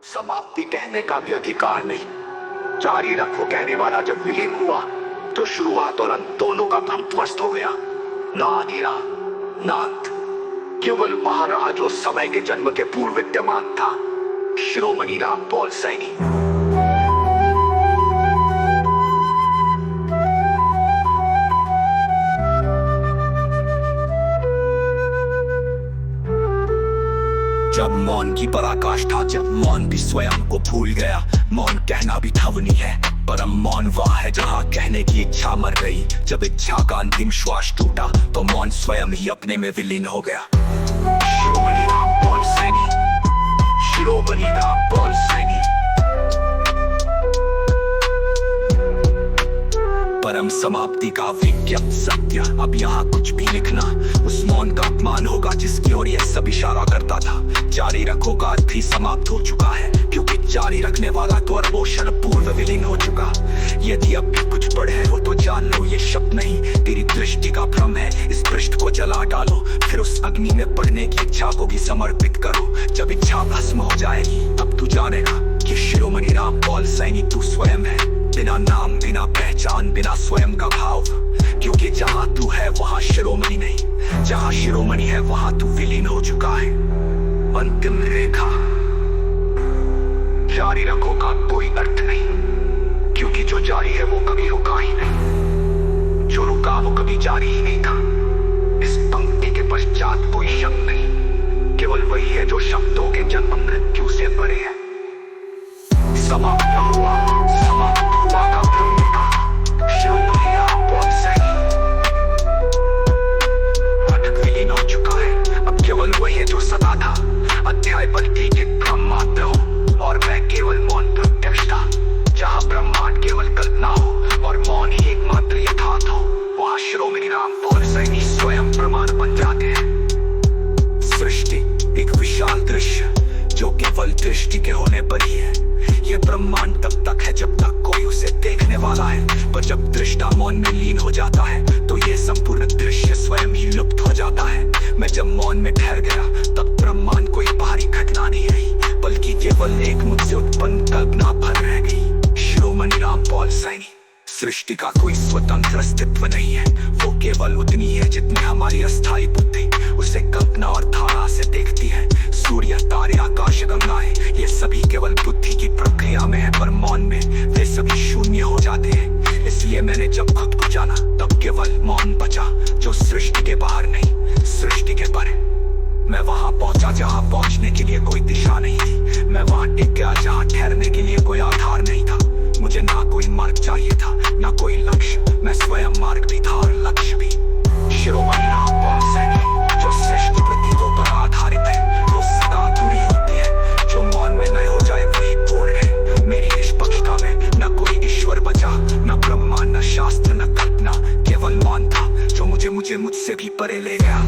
समाप्ति कहने का भी अधिकार नहीं। जारी रखो कहने वाला जब विलीन हुआ तो शुरुआत और अंत दोनों का भ्रम ध्वस्त हो गया। ना अंधेरा ना अंत, केवल वहां रहा जो समय के जन्म के पूर्व विद्यमान था। शिरोमणि राम पॉल सैनी। जब मौन की पराकाष्ठा, जब मौन भी स्वयं को भूल गया। मौन कहना भी ध्वनि है, परम मौन वह है जहाँ कहने की इच्छा मर गई। जब इच्छा का अंतिम श्वास टूटा तो मौन स्वयं ही अपने में विलीन हो गया। शिरोमणि राम पॉल सैनी। शिरोमणि राम पॉल सैनी। परम समाप्ति का विज्ञप्त सत्य। अब यहाँ कुछ भी लिखना उस मौन का अपमान होगा जिसकी ओर यह सब इशारा करता था। जारी रखो का अर्थ भी समाप्त हो चुका है, क्योंकि जारी रखने वाला तो अरबों पूर्व विलीन हो चुका। यदि अब भी कुछ पढ़े हो तो जान लो ये शब्द नहीं, तेरी दृष्टि का भ्रम है। इस पृष्ठ को जला डालो, फिर उस अग्नि में पढ़ने की इच्छा को भी समर्पित करो। जब इच्छा भस्म हो जाएगी तब तू जानेगा कि शिरोमणि राम पॉल सैनी तू स्वयं है। बिना नाम, बिना पहचान, बिना स्वयं का भाव। क्योंकि जहाँ तू है वहाँ शिरोमणि नहीं, जहाँ शिरोमणि है वहाँ तू विलीन हो चुका है। अंतिम रेखा। जारी रखो का कोई अर्थ नहीं, क्योंकि जो जारी है वो कभी रुका ही नहीं। जो रुका वो कभी जारी ही नहीं था। इस पंक्ति के पश्चात कोई शब्द नहीं, केवल वही है जो शब्दों के जन्म मृत्यु से परे है। समाप्त हुआ, समाप्त हुआ का भूमिका। शिरोमणि राम पॉल सैनी। पाठक विलीन हो चुका है, अब केवल वही है जो सदा था। अध्याय बनती के भ्रम मात्र हो और मैं केवल मौन प्रत्यक्ष था। जहाँ ब्रह्मांड केवल कल्पना हो और मौन ही एकमात्र यथार्थ हो, वहाँ शिरोमणि राम पॉल सैनी स्वयं प्रमाण बन जाते हैं। सृष्टि एक विशाल दृश्य जो केवल दृष्टि के होने पर ही है। यह ब्रह्मांड तब तक है जब तक कोई उसे देखने वाला है, पर जब दृष्टा मौन में लीन हो जाता है तो यह संपूर्ण दृश्य स्वयं ही लुप्त हो जाता है। मैं जब मौन में ठहर गया तब ब्रह्मांड कोई बाहरी घटना नहीं रही, बल्कि केवल एक मुझसे उत्पन्न कल्पना भर रह गई। शिरोमणि राम पॉल सैनी। सृष्टि का कोई स्वतंत्र अस्तित्व नहीं है, वो केवल उतनी है जितनी हमारी अस्थायी बुद्धि उसे कल्पना और धारणा से देखती है। सूर्य, तारे, आकाश, गंगाएं, ये सभी केवल बुद्धि की प्रक्रिया में है, पर मौन में वे सभी शून्य हो जाते हैं। इसलिए मैंने जब खुद को जाना तब केवल मौन बचा, जो सृष्टि के बाहर नहीं, सृष्टि के परे। मैं वहां पहुंचा जहां पहुंचने के लिए कोई दिशा नहीं थी। मैं वहां टिक गया जहां ठहरने के लिए कोई आधार नहीं था। मुझे ना कोई मार्ग चाहिए था, ना कोई लक्ष्य। मैं स्वयं मार्ग भी था और लक्ष्य भी। शिरोमणि राम पॉल सैनी। जो सृष्टि प्रतीकों पर आधारित है वो सदा अधूरी होती है। जो मौन में न हो जाए वही पूर्ण है। मेरी निष्पक्षता में न कोई ईश्वर बचा, न ब्रह्मांड, न शास्त्र, न कल्पना। केवल मौन था जो मुझे मुझसे भी परे ले गया।